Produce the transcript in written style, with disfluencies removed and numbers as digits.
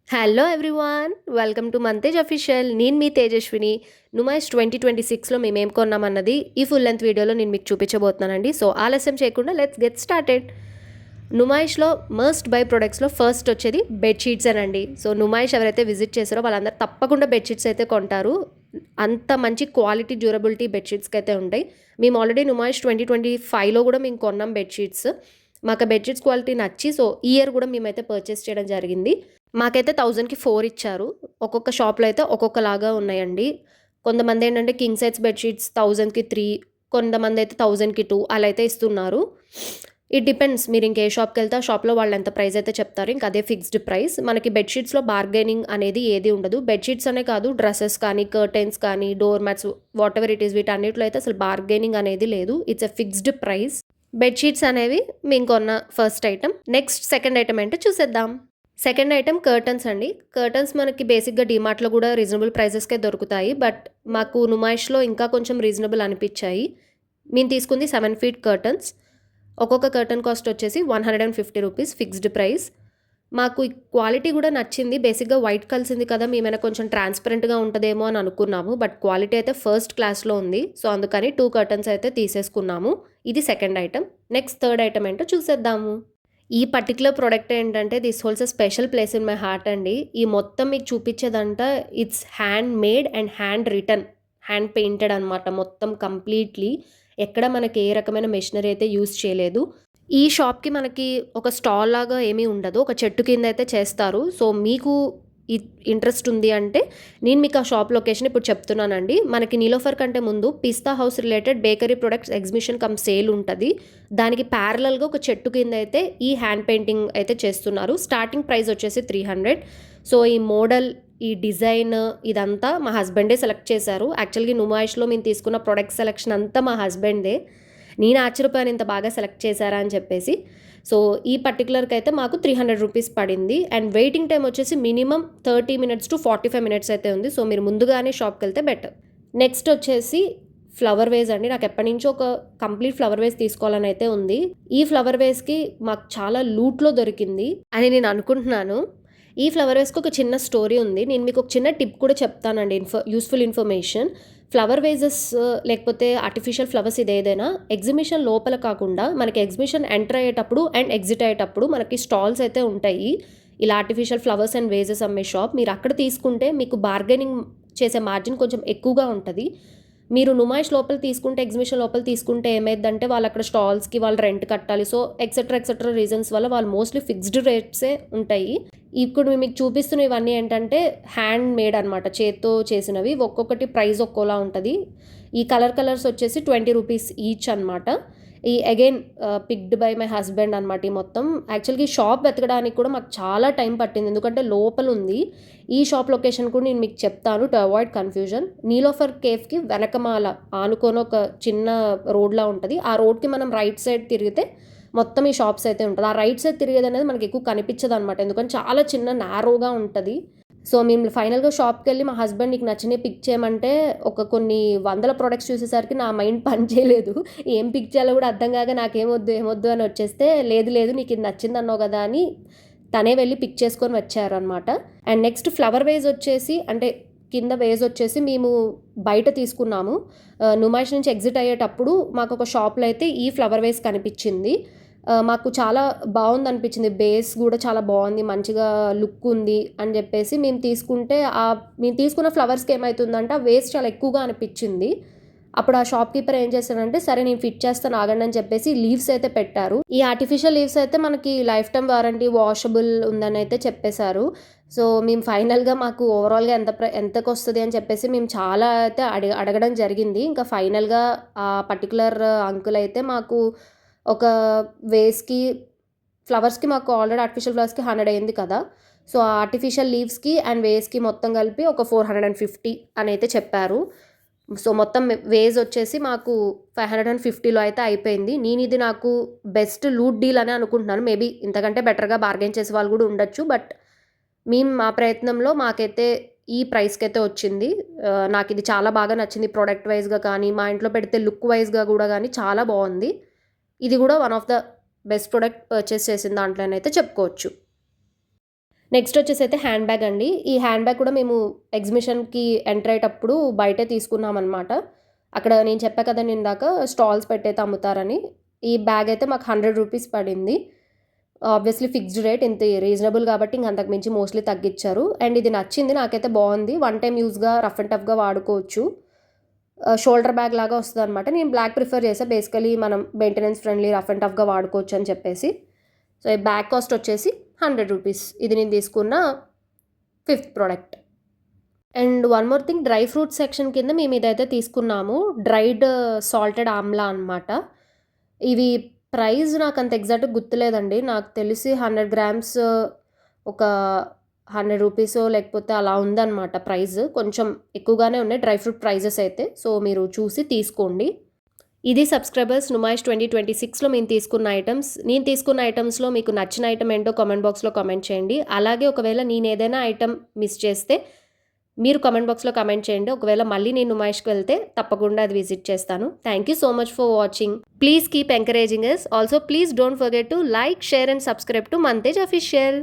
Hello everyone, welcome to మంతేజ్ official. నేను మీ తేజస్విని. నుమైష్ 2026లో మేమేం కొన్నామన్నది ఈ ఫుల్ లెంత్ వీడియోలో నేను మీకు చూపించబోతున్నానండి. సో ఆలస్యం చేయకుండా లెట్స్ గెట్ స్టార్టెడ్. నుమైష్లో మస్ట్ బై ప్రొడక్ట్స్లో ఫస్ట్ వచ్చేది బెడ్షీట్స్ అనండి. సో నుమైష్ ఎవరైతే విజిట్ చేశారో వాళ్ళందరూ తప్పకుండా బెడ్షీట్స్ అయితే కొంటారు. అంత మంచి క్వాలిటీ డ్యూరబిలిటీ బెడ్షీట్స్కి అయితే ఉంటాయి. మేము ఆల్రెడీ నుమైష్ 2025లో కూడా మేము కొన్నాం బెడ్షీట్స్. మాకు ఆ బెడ్షీట్స్ క్వాలిటీ నచ్చి సో ఈ ఇయర్ కూడా మేమైతే పర్చేస్ చేయడం జరిగింది. మాకైతే 1000కి 4 ఇచ్చారు. ఒక్కొక్క షాప్‌లో అయితే ఒక్కొక్కలాగా ఉన్నాయండి. కొంతమంది ఏంటంటే కింగ్ సైజ్ బెడ్‌షీట్స్ 1000కి 3, కొంతమందైతే 1000కి 2 అలా అయితే ఇస్తున్నారు. ఇట్ డిపెండ్స్, మీరు ఇంకే షాప్‌కెళ్తే ఆ షాప్‌లో వాళ్ళు ఎంత ప్రైస్ అయితే చెప్తారో ఇంక అదే ఫిక్స్డ్ ప్రైస్. మనకి బెడ్‌షీట్స్‌లో బార్గెనింగ్ అనేది ఏది ఉండదు. బెడ్‌షీట్స్ అనే కాదు, డ్రెసెస్ కానీ, కర్టెన్స్ కానీ, door mats, whatever it is, వీటన్నిటిలో అయితే అసలు బార్గెనింగ్ అనేది లేదు. It's a fixed price. Bedsheets అనేవి మేము కొన్న first item. Next second item ఏంటో చూసేద్దాం. సెకండ్ ఐటెమ్ కర్టన్స్ అండి. కర్టన్స్ మనకి బేసిక్‌గా డీమార్ట్‌లో గూడా రీజనబుల్ ప్రైజెస్‌కే దొరుకుతాయి. బట్ మాకు నుమైష్‌లో ఇంకా కొంచెం రీజనబుల్ అనిపిచ్చాయి. మేము తీసుకుంది 7 ఫీట్ కర్టన్స్. ఒక్కొక్క కర్టన్ కాస్ట్ వచ్చేసి ₹150 ఫిక్స్డ్ ప్రైస్. మాకు ఈ క్వాలిటీ గూడా నచ్చింది. బేసిక్‌గా వైట్ కలిసింది కదా! మేమైనా కొంచెం ట్రాన్స్‌పరెంట్‌గా ఉంటదేమో అని అనుకున్నాము. బట్ క్వాలిటీ అయితే ఫస్ట్ క్లాస్‌లో ఉంది. సో అందుకని 2 కర్టన్స్ అయితే తీసేసుకున్నాము. ఇది second item. Next third item ఏంటో చూసేద్దాము. ఈ పర్టిక్యులర్ ప్రొడక్ట్ ఏంటంటే this holds a special place in my heart అండి. ఈ మొత్తం మీకు చూపించేదంతా it's hand made and hand written, hand painted అనమాట మొత్తం కంప్లీట్లీ. ఎక్కడ మనకి ఏ రకమైన మెషినరీ అయితే యూజ్ చేయలేదు. ఈ షాప్‌కి మనకి ఒక స్టాల్ లాగా ఏమీ ఉండదు. ఒక చెట్టు కింద అయితే చేస్తారు. సో మీకు ఈ ఇంట్రెస్ట్ ఉంది అంటే నేను మీకు ఆ షాప్ లొకేషన్ ఇప్పుడు చెప్తున్నానండి. మనకి నీలోఫర్ కంటే ముందు Pista House related bakery products exhibition cum sale ఉంటది. దానికి ప్యారలల్‌గా ఒక చెట్టు కింద అయితే ఈ హ్యాండ్ పెయింటింగ్ అయితే చేస్తున్నారు. స్టార్టింగ్ ప్రైస్ వచ్చేసి 300. సో ఈ మోడల్, ఈ డిజైన్ ఇదంతా మా హస్బెండే సెలెక్ట్ చేశారు. యాక్చువల్‌గా నుమైష్‌లో మేము తీసుకున్న ప్రొడక్ట్ సెలెక్షన్ అంతా మా హస్బెండ్‌దే. నేను ఆశ్చర్యపోయాను ఇంత బాగా సెలెక్ట్ చేశారా అని చెప్పేసి. సో ఈ పర్టిక్యులర్‌కి అయితే మాకు ₹300 పడింది. అండ్ వెయిటింగ్ టైమ్ వచ్చేసి మినిమమ్ 30 మినిట్స్ టు 45 మినిట్స్ అయితే ఉంది. సో మీరు ముందుగానే షాప్‌కెళ్తే బెటర్. నెక్స్ట్ వచ్చేసి ఫ్లవర్ వేస్ అండి. నాకు ఎప్పటినుంచో ఒక కంప్లీట్ ఫ్లవర్ వేస్ తీసుకోవాలని అయితే ఉంది. ఈ ఫ్లవర్ వేస్‌కి మాకు చాలా లూట్‌లో దొరికింది అని నేను అనుకుంటున్నాను. ఈ ఫ్లవర్ వేస్‌కి ఒక చిన్న స్టోరీ ఉంది. నేను మీకు ఒక చిన్న టిప్ కూడా చెప్తానండి, యూజ్‌ఫుల్ ఇన్ఫర్మేషన్. ఫ్లవర్ వేజెస్ లేకపోతే ఆర్టిఫిషియల్ ఫ్లవర్స్ ఇదేదైనా ఎగ్జిబిషన్ లోపల కాకుండా మనకి ఎగ్జిబిషన్ ఎంటర్ అయ్యేటప్పుడు అండ్ ఎగ్జిట్ అయ్యేటప్పుడు మనకి స్టాల్స్ అయితే ఉంటాయి. ఇలా ఆర్టిఫిషియల్ ఫ్లవర్స్ అండ్ వేజెస్ అమ్మే షాప్. మీరు అక్కడ తీసుకుంటే మీకు బార్గెనింగ్ చేసే మార్జిన్ కొంచెం ఎక్కువగా ఉంటది. మీరు నుమైష్ లోపల తీసుకుంటే, ఎగ్జిబిషన్ లోపల తీసుకుంటే ఏమైద్దంటే వాళ్ళు అక్కడ స్టాల్స్‌కి వాళ్ళు రెంట్ కట్టాలి. సో ఎక్సెట్రా, ఎక్సెట్రా రీజన్స్ వల్ల వాళ్ళు మోస్ట్‌లీ ఫిక్స్డ్ రేట్సే ఉంటాయి. ఇప్పుడు మీకు చూపిస్తున్న ఇవన్నీ ఏంటంటే హ్యాండ్ మేడ్ అనమాట. చేత్తో చేసినవి. ఒక్కొక్కటి ప్రైస్ ఒక్కోలా ఉంటది. ఈ కలర్స్ వచ్చేసి ₹20 ఈచ్ అనమాట. ఈ again picked by my husband అనమాట ఈ మొత్తం. యాక్చువల్‌గా ఈ షాప్ వెతకడానికి కూడా మాకు చాలా టైం పట్టింది. ఎందుకంటే లోపలుంది. ఈ షాప్ లొకేషన్ కూడా నేను మీకు చెప్తాను టు అవాయిడ్ కన్‌ఫ్యూజన్. నీలోఫర్ కేవ్‌కి వెనకమాల ఆనుకొని ఒక చిన్న రోడ్‌లా ఉంటది. ఆ రోడ్‌కి మనం రైట్ సైడ్ తిరిగితే మొత్తం ఈ షాప్స్ అయితే ఉంటది. ఆ రైట్ సైడ్ తిరిగేదనేది మనకి ఎక్కువ కనిపించదనమాట. ఎందుకంటే చాలా చిన్న నారోగా ఉంటది. సో మేము ఫైనల్‌గా షాప్‌కెళ్ళి మా హస్బెండ్ నీకు నచ్చినవి పిక్ చేయమంటే ఒక కొన్ని వందల ప్రొడక్ట్స్ చూసేసరికి నా మైండ్ పని చేయలేదు. ఏం పిక్ చేయాలో కూడా అర్థం కాక నాకేమొద్దు, ఏమొద్దు అని వచ్చేస్తే లేదు లేదు నీకు ఇది నచ్చిందన్నావు కదా అని తనే వెళ్ళి పిక్ చేసుకొని వచ్చారనమాట. అండ్ నెక్స్ట్ ఫ్లవర్ వేజ్ వచ్చేసి అంటే కింద వేజ్ వచ్చేసి మేము బయట తీసుకున్నాము. నుమైష్ నుంచి ఎగ్జిట్ అయ్యేటప్పుడు మాకొక షాప్‌లో అయితే ఈ ఫ్లవర్ వేజ్ కనిపించింది. మాకు చాలా బావుందనిపించింది. బేస్ గూడా చాలా బావుంది. మంచిగా లుక్ ఉంది అని జెప్పేసి మేము తీసుకుంటే మేము తీసుకున్న ఫ్లవర్స్‌కి ఏమైతుందంటే ఆ వేస్ట్ చాలా ఎక్కువగా అనిపిచ్చింది. అప్పుడు ఆ షాప్ కీపర్ ఏం చేశాడంటే, సరే నేను ఫిట్ చేస్తాను ఆగండి అని చెప్పేసి లీవ్స్ అయితే పెట్టారు. ఈ ఆర్టిఫిషియల్ లీవ్స్ అయితే మనకి లైఫ్ టైమ్ వారంటీ, వాషబుల్ ఉందని అయితే చెప్పేశారు. సో మేము ఫైనల్‌గా మాకు ఓవరాల్‌గా ఎంతకొస్తది అని చెప్పేసి మేము చాలా అయితే అడగడం జరిగింది. ఇంకా ఫైనల్‌గా ఆ పర్టిక్యులర్ అంకుల్ అయితే మాకు ఒక వేస్‌కి, ఫ్లవర్స్‌కి మాకు ఆల్రెడీ ఆర్టిఫిషియల్ ఫ్లవర్స్‌కి 100 అయింది కదా! సో, ఆ ఆర్టిఫిషియల్ లీవ్స్‌కి అండ్ వేస్‌కి మొత్తం కలిపి ఒక 450 అనైతే చెప్పారు. సో, మొత్తం వేస్ వచ్చేసి మాకు 550లో అయితే అయిపోయింది. నేనిది నాకు బెస్ట్ లూట్ డీల్ అనే అనుకుంటున్నాను. మేబీ ఇంతకంటే బెటర్‌గా బార్గెయిన్ చేసే వాళ్ళు కూడా ఉండొచ్చు. బట్ మేము మా ప్రయత్నంలో మాకైతే ఈ ప్రైస్‌కైతే వచ్చింది. నాకిది చాలా బాగా నచ్చింది. ప్రొడక్ట్ వైస్‌గా కానీ, మా ఇంట్లో పెడితే లుక్ వైస్‌గా కూడా గానీ చాలా బావుంది. ఇది కూడా one of the best product purchase చేసిన దాంట్లోనైతే చెప్పుకోవచ్చు. నెక్స్ట్ వచ్చేసి అయితే హ్యాండ్ బ్యాగ్ అండి. ఈ హ్యాండ్ బ్యాగ్ కూడా మేము ఎగ్జిబిషన్‌కి ఎంటర్ అయ్యేటప్పుడు బయటే తీసుకున్నామనమాట. అక్కడ నేను చెప్పా కదండీ ఇందాక స్టాల్స్ పెట్టయితే అమ్ముతారని. ఈ బ్యాగ్ అయితే మాకు ₹100 పడింది. ఆబ్వియస్లీ ఫిక్స్డ్ రేట్ ఇంత రీజనబుల్ కాబట్టి ఇంక అంతకు మించి మోస్ట్‌లీ తగ్గిచ్చారు. అండ్ ఇది నచ్చింది. నాకైతే బావుంది. వన్ టైమ్ యూజ్‌గా రఫ్ అండ్ టఫ్‌గా వాడుకోవచ్చు. షోల్డర్ బ్యాగ్ లాగా వస్తదనమాట. నేను బ్లాక్ ప్రిఫర్ చేశా. బేసికలీ మనం మెయింటెనెన్స్ ఫ్రెండ్లీ రఫ్ అండ్ టఫ్‌గా వాడుకోవచ్చు అని చెప్పేసి. సో, ఈ బ్యాగ్ కాస్ట్ వచ్చేసి ₹100. ఇది నేను తీసుకున్న fifth product. And one more thing, dry fruits section కింద మేము ఇదైతే తీసుకున్నాము. డ్రైడ్ సాల్టెడ్ ఆమ్లా అనమాట. ఇవి ప్రైస్ నాకంత ఎగ్జాక్ట్‌గా గుర్తులేదండి. నాకు తెలిసి 100 గ్రామ్స్ ఒక ₹100 లేకపోతే అలా ఉందనమాట ప్రైస్. కొంచెం ఎక్కువగానే ఉన్నాయి డ్రై ఫ్రూట్ ప్రైజెస్ అయితే. సో, మీరు చూసి తీసుకోండి. ఇది సబ్స్క్రైబర్స్ నుమాయిష్ 2026లో మేము తీసుకున్న ఐటమ్స్. నేను తీసుకున్న ఐటమ్స్‌లో మీకు నచ్చిన ఐటమ్ ఏంటో కామెంట్ బాక్స్‌లో కామెంట్ చేయండి. అలాగే ఒకవేళ నేనేదైనా ఐటమ్ మిస్ చేస్తే మీరు కామెంట్ బాక్స్‌లో కామెంట్ చేయండి. ఒకవేళ మళ్ళీ నేను నుమాయిష్‌కి వెళ్తే తప్పకుండా అది విజిట్ చేస్తాను. Thank you so much for watching. Please keep encouraging us. Also please don't forget to like, share and subscribe to మంతేజ్ official.